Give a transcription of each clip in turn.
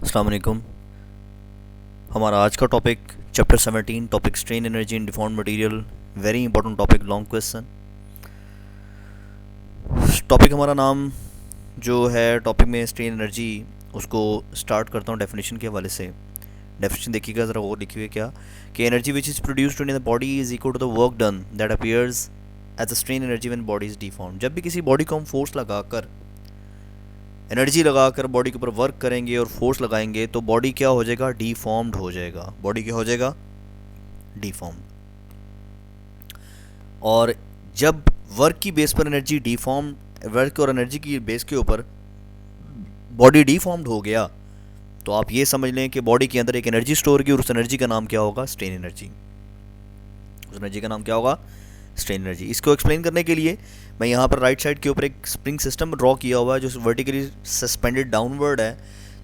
अस्सलाम वालेकुम। हमारा आज का topic chapter 17 topic strain energy in deformed material. Very important topic, long question. Topic हमारा नाम जो है टॉपिक में स्ट्रेन एनर्जी, उसको स्टार्ट करता हूँ डेफिनेशन के हवाले से। डेफिनेशन देखिएगा ज़रा, और लिखी हुई है क्या कि energy which is produced in the body is equal to the work done that appears as a strain energy when body is deformed. जब भी किसी बॉडी को हम फोर्स लगाकर, एनर्जी लगाकर बॉडी के ऊपर वर्क करेंगे और फोर्स लगाएंगे तो बॉडी क्या हो जाएगा? डिफॉर्म्ड हो जाएगा। बॉडी क्या हो जाएगा? डिफॉर्म्ड। और जब वर्क की बेस पर एनर्जी डिफॉर्म, वर्क और एनर्जी की बेस के ऊपर बॉडी डिफॉर्म्ड हो गया तो आप ये समझ लें कि बॉडी के अंदर एक एनर्जी स्टोर की और उस एनर्जी का नाम क्या होगा? Strain energy. उस एनर्जी का नाम क्या होगा? Strain energy. इसको एक्सप्लेन करने के लिए मैं यहाँ पर राइट साइड के ऊपर एक स्प्रिंग सिस्टम ड्रॉ किया हुआ है जो वर्टिकली सस्पेंडेड डाउनवर्ड है।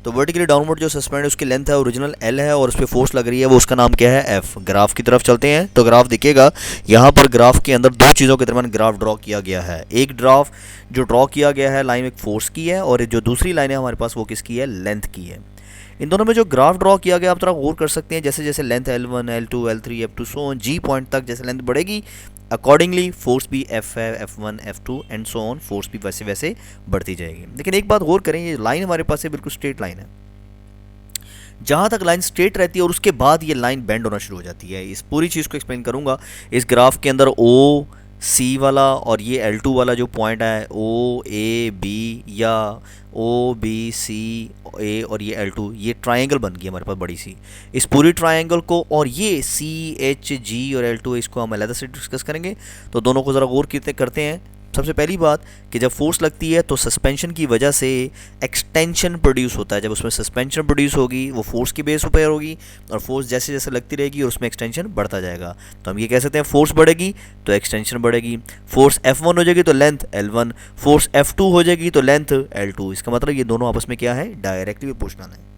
तो वर्टिकली डाउनवर्ड जो सस्पेंड है उसकी लेंथ है ओरिजिनल एल है और उस पर फोर्स लग रही है, वो उसका नाम क्या है? एफ। ग्राफ की तरफ चलते हैं तो ग्राफ दिखेगा यहाँ पर। ग्राफ के अंदर दो चीज़ों के दरमियान ग्राफ ड्रॉ किया गया है। एक ग्राफ जो ड्रॉ किया गया है लाइन एक फोर्स की है और जो दूसरी लाइन है हमारे पास वो किसकी है? लेंथ की है। इन दोनों में जो ग्राफ ड्रॉ किया गया आप थोड़ा गौर कर सकते हैं, जैसे जैसे length L1, L2, L3, F2 so on G point तक जैसे लेंथ बढ़ेगी अकॉर्डिंगली फोर्स भी F है, F1, F2 and so on, force भी वैसे वैसे बढ़ती जाएगी। लेकिन एक बात गौर करें, ये लाइन हमारे पास है बिल्कुल स्ट्रेट लाइन है। जहाँ तक लाइन स्ट्रेट रहती है और उसके बाद ये लाइन बेंड होना शुरू हो जाती है। इस पूरी चीज़ को एक्सप्लेन करूँगा। इस ग्राफ के अंदर ओ सी वाला और ये L2 वाला जो पॉइंट है ओ ए बी या ओ बी सी ए और ये L2, ये ट्रायंगल बन गई हमारे पास बड़ी सी। इस पूरी ट्रायंगल को और ये सी एच जी और L2 इसको हम अलग से डिस्कस करेंगे। तो दोनों को ज़रा गौर करते हैं। सबसे पहली बात कि जब फोर्स लगती है तो सस्पेंशन की वजह से एक्सटेंशन प्रोड्यूस होता है। जब उसमें सस्पेंशन प्रोड्यूस होगी वो फोर्स की बेस पर होगी और फोर्स जैसे जैसे लगती रहेगी और उसमें एक्सटेंशन बढ़ता जाएगा। तो हम ये कह सकते हैं फोर्स बढ़ेगी तो एक्सटेंशन बढ़ेगी। फोर्स F1 हो जाएगी तो लेंथ L1, फोर्स F2 हो जाएगी तो लेंथ L2। इसका मतलब ये दोनों आपस में क्या है? डायरेक्टली प्रोपोर्शनल है।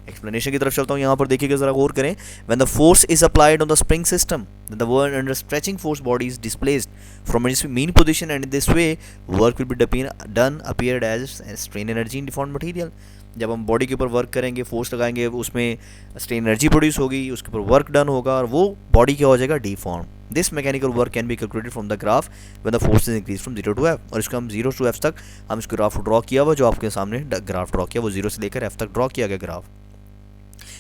एक्सप्लेनेशन की तरफ चलता हूँ। यहाँ पर देखिएगा जरा गौर करें। When the force is applied on the spring system the work under stretching force body is displaced from its mean position and this way work will be done appeared as strain energy in deformed material. जब हम body के ऊपर work करेंगे, force लगाएंगे, उसमें strain energy produce होगी, उसके ऊपर वर्क डन होगा और वो बॉडी क्या हो जाएगा? Deform. This mechanical work can be calculated from the graph when the force is increase from 0 to F। और इसको हम 0 to F तक हम इसको ग्राफ ड्रॉ किया हुआ, जो आपके सामने ग्राफ ड्रॉ किया वो 0 से लेकर F तक ड्रॉ किया गया graph.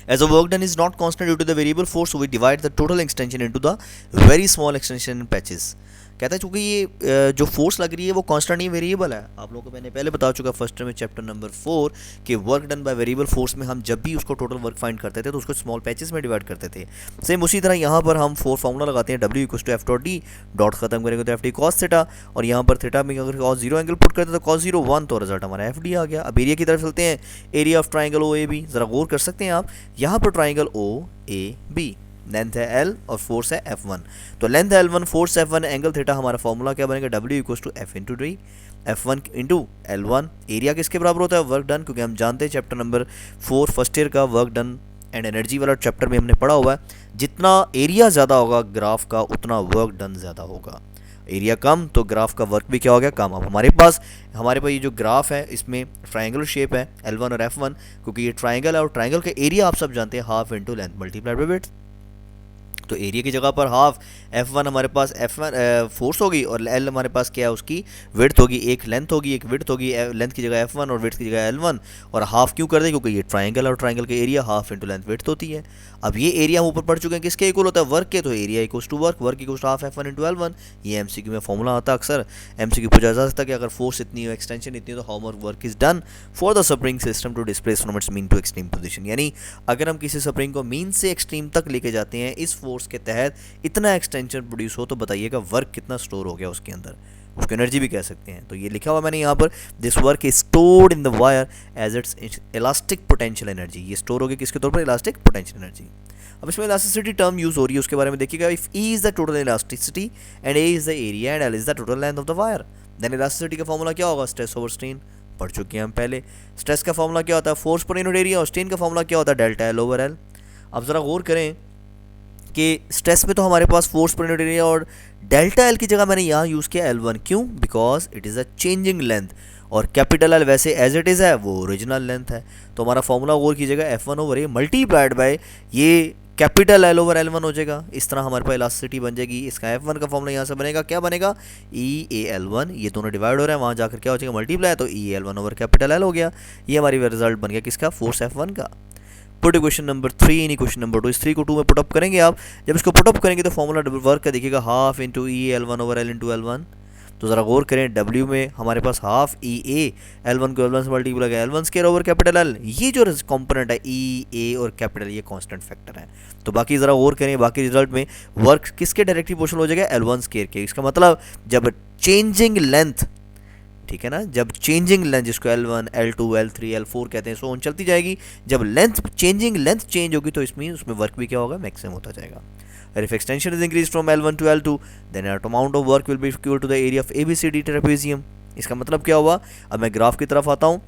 As the work done is not constant due to the variable force, so we divide the total extension into the very small extension patches। कहता है चूंकि ये जो फोर्स लग रही है वो कांस्टेंट नहीं, वेरिएबल है। आप लोगों को मैंने पहले बता चुका फर्स्ट में चैप्टर नंबर 4 कि work done by variable force में हम जब भी उसको टोटल वर्क फाइंड करते थे तो उसको स्मॉल पैचेस में डिवाइड करते थे। सेम उसी तरह यहाँ पर हम 4 फार्मूला लगाते हैं, W equal to F dot D, dot खत्म करेंगे तो FD cos थीटा, और यहाँ पर थीटा में अगर cos 0 एंगल पुट करते तो cos 0 1, तो रिजल्ट हमारा FD आ गया। अब एरिया की तरफ चलते हैं। एरिया ऑफ ट्राइंगल OAB, जरा गौर कर सकते हैं आप। यहाँ पर ट्राइंगल OAB, लेंथ है L और फोर्स है F1। तो length L1, force F1, angle theta, हमारा फॉर्मूला क्या बनेगा? W equal to F into D, F1 into L1। Area किसके बराबर होता है? वर्क डन, क्योंकि हम जानते हैं चैप्टर नंबर 4 फर्स्ट ईयर का वर्क डन एंड एनर्जी वाला चैप्टर में हमने पढ़ा हुआ है, जितना एरिया ज़्यादा होगा ग्राफ का उतना वर्क डन ज़्यादा होगा। एरिया कम तो ग्राफ का वर्क भी क्या हो गया? कम। अब हमारे पास ये जो ग्राफ है इसमें ट्राइंगल शेप है L1 और F1, क्योंकि ये ट्राइंगल है और ट्राइंगल का एरिया आप सब जानते हैं half into length multiplied by width. तो एरिया की जगह पर हाफ F1 हमारे पास F1 फोर्स होगी और L हमारे पास क्या है? उसकी विड्थ होगी। एक लेंथ होगी एक विड्थ होगी, लेंथ की जगह F1 और विड्थ की जगह L1। और हाफ क्यों कर दे? क्योंकि ये ट्राइंगल और ट्राइंगल का area half into length width होती है। अब ये एरिया हम ऊपर पढ़ चुके हैं किसके इक्वल होता है? वर्क के। तो area equal to work, work equal to half F1 into L1। ये MCQ में फॉर्मूला आता है अक्सर। MCQ पूछा जा सकता है कि अगर फोर्स इतनी हो, एक्सटेंशन इतनी हो, तो how much work is done for the spring system to displace from its mean to extreme position. यानी अगर हम किसी स्प्रिंग को मीन से एक्सट्रीम तक लेके जाते हैं इस फोर्स के तहत, इतना एक्सटेंशन प्रोड्यूस हो, तो बताइएगा वर्क कितना स्टोर हो गया उसके अंदर। उसको एनर्जी भी कह सकते हैं। तो ये लिखा हुआ मैंने यहाँ पर, this work is stored in the wire as its elastic potential energy. ये स्टोर होगी किसके तौर पर? Elastic potential energy. अब इसमें इलास्टिसिटी टर्म यूज हो रही है, उसके बारे में देखिएगा। If E is the total elasticity and A is the area and L is the total length of the wire, then elasticity का फॉर्मूला क्या होगा? Stress over strain. पढ़ चुके हैं हम पहले। स्ट्रेस का फॉर्मूला क्या होता है? Force per unit area. और स्ट्रेन का फॉर्मूला क्या होता है? Delta L over L। अब जरा गौर करें कि स्ट्रेस में तो हमारे पास फोर्स पर यूनिट एरिया और डेल्टा L की जगह मैंने यहाँ यूज़ किया L1। क्यों? Because it is a changing length और कैपिटल एल वैसे एज इट इज़ है, वो ओरिजिनल लेंथ है। तो हमारा फॉर्मूला गौर कीजिएगा, F1/A मल्टीप्लाइड बाय ये कैपिटल L/L1 हो जाएगा। इस तरह हमारे पास इलास्टिसिटी बन जाएगी। इसका F1 का फॉर्मूला यहाँ से बनेगा, क्या बनेगा, EAL1, ये दोनों डिवाइड हो रहा है, वहाँ जाकर क्या हो जाएगा, मल्टीप्लाई, तो EAL1/L हो गया। ये हमारी रिजल्ट बन गया किसका, फोर्स F1 का। पुट क्वेश्चन नंबर 3 इन क्वेश्चन नंबर 2, इस 3 को 2 में पुटअप करेंगे आप। जब इसको पुटअप करेंगे तो फॉर्मूला वर्क का देखिएगा, हाफ इंटू EAL1/L1। तो ज़रा गौर करें, W में हमारे पास हाफ EA, L1 को L1 से मल्टीप्लाई किया, L1 square over capital L। ये जो कंपोनेंट है EA और कैपिटल, ये कांस्टेंट फैक्टर है। तो बाकी ज़रा गौर करें, बाकी रिजल्ट में वर्क किसके डायरेक्टली प्रोपोर्शनल हो जाएगा, L1 स्क्वायर के। इसका मतलब जब चेंजिंग लेंथ, ठीक है ना, जब चेंजिंग लेंथ जिसको L1, L2, L3, L4 कहते हैं, सो ऑन चलती जाएगी, जब लेंथ चेंज होगी तो इसमें उसमें वर्क भी क्या होगा, मैक्सिमम होता जाएगा। If extension is increased from L1 to L2, then the amount of work will be equal to the area of ABCD trapezium। इसका मतलब क्या हुआ, अब मैं ग्राफ की तरफ आता हूँ।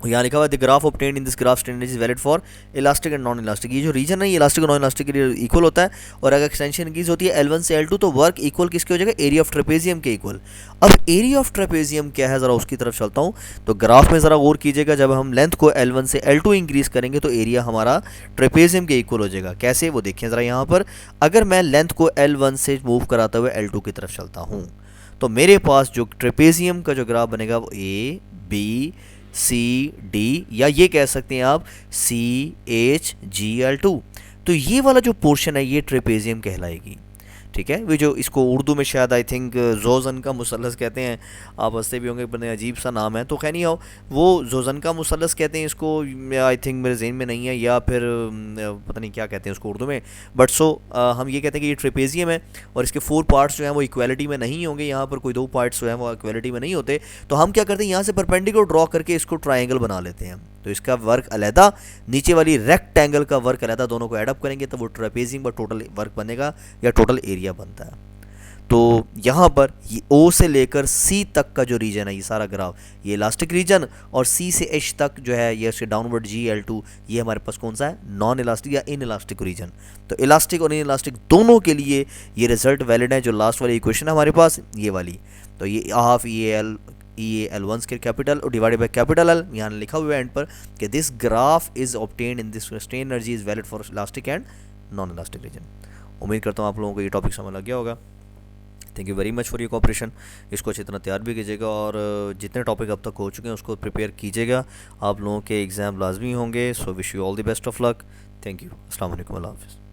यहाँ लिखा हुआ है, the graph obtained in this graph strain is valid for elastic and non elastic. ये जो रीजन है ये इलास्टिक और नॉन इलास्टिक के लिए इक्वल होता है। और अगर एक्सटेंशन इंक्रीज होती है L1 से L2 तो वर्क इक्वल किसके हो जाएगा, एरिया ऑफ ट्रेपेजियम के इक्वल। अब एरिया ऑफ ट्रेपेजियम क्या है, ज़रा उसकी तरफ चलता हूँ। तो ग्राफ में ज़रा गौर कीजिएगा, जब हम लेंथ को L1 से L2 इंक्रीज करेंगे तो एरिया हमारा ट्रेपेजियम के इक्वल हो जाएगा। कैसे, वो देखें ज़रा यहाँ पर। अगर मैं लेंथ को L1 से मूव कराते हुए L2 की तरफ चलता हूँ तो मेरे पास जो ट्रेपेजियम का जो ग्राफ बनेगा वो ABCD, या ये कह सकते हैं आप CHGL2। तो ये वाला जो पोर्शन है ये ट्रेपेजियम कहलाएगी, ठीक है। वो जो इसको उर्दू में शायद आई थिंक जोजन का मुसल्लस कहते हैं, आप हंसते भी होंगे, बड़े अजीब सा नाम है, तो खैर नहीं हो, वो जोजन का मुसल्लस कहते हैं इसको, आई थिंक मेरे जहन में नहीं है, या फिर पता नहीं क्या कहते हैं उसको उर्दू में, बट हम ये कहते हैं कि ये ट्रेपेजियम है और इसके 4 पार्ट्स जो हैं वो इक्वालिटी में नहीं होंगे। यहाँ पर कोई 2 पार्ट्स जो हैं वो इक्वालिटी में नहीं होते, तो हम क्या करते हैं, यहाँ से परपेंडिकुलर ड्रॉ करके इसको ट्राइंगल बना लेते हैं। तो इसका वर्क अलहदा, नीचे वाली रेक्टेंगल का वर्क अलहदा, दोनों को एडअप करेंगे तो वो ट्रेपेजियम का टोटल वर्क बनेगा या टोटल एरिया बनता है। तो यहाँ पर ये O से लेकर C तक का जो रीजन है, ये सारा ग्राफ, ये इलास्टिक रीजन, और C से H तक जो है ये इसके डाउनवर्ड GL2, ये हमारे पास कौन सा है, नॉन इलास्टिक या इन इलास्टिक रीजन। तो इलास्टिक और इन इलास्टिक दोनों के लिए ये रिजल्ट वैलिड है। जो लास्ट वाली इक्वेशन है हमारे पास ये वाली, तो ये हाफ EAL1 स्क्वायर कैपिटल और डिवाइडेड बाय कैपिटल L, यहाँ लिखा हुआ है एंड पर कि this graph is obtained in this strain energy is valid for elastic and non elastic region. उम्मीद करता हूँ आप लोगों को ये टॉपिक समझ लग गया होगा। Thank you very much for your cooperation. इसको अच्छी तरह तैयार भी कीजिएगा और जितने टॉपिक अब तक हो चुके हैं उसको प्रिपेयर कीजिएगा। आप लोगों के एग्ज़ाम लाजमी होंगे। So wish you all the best of luck. Thank you. अस्सलाम वालेकुम, अल्लाह हाफ़िज़।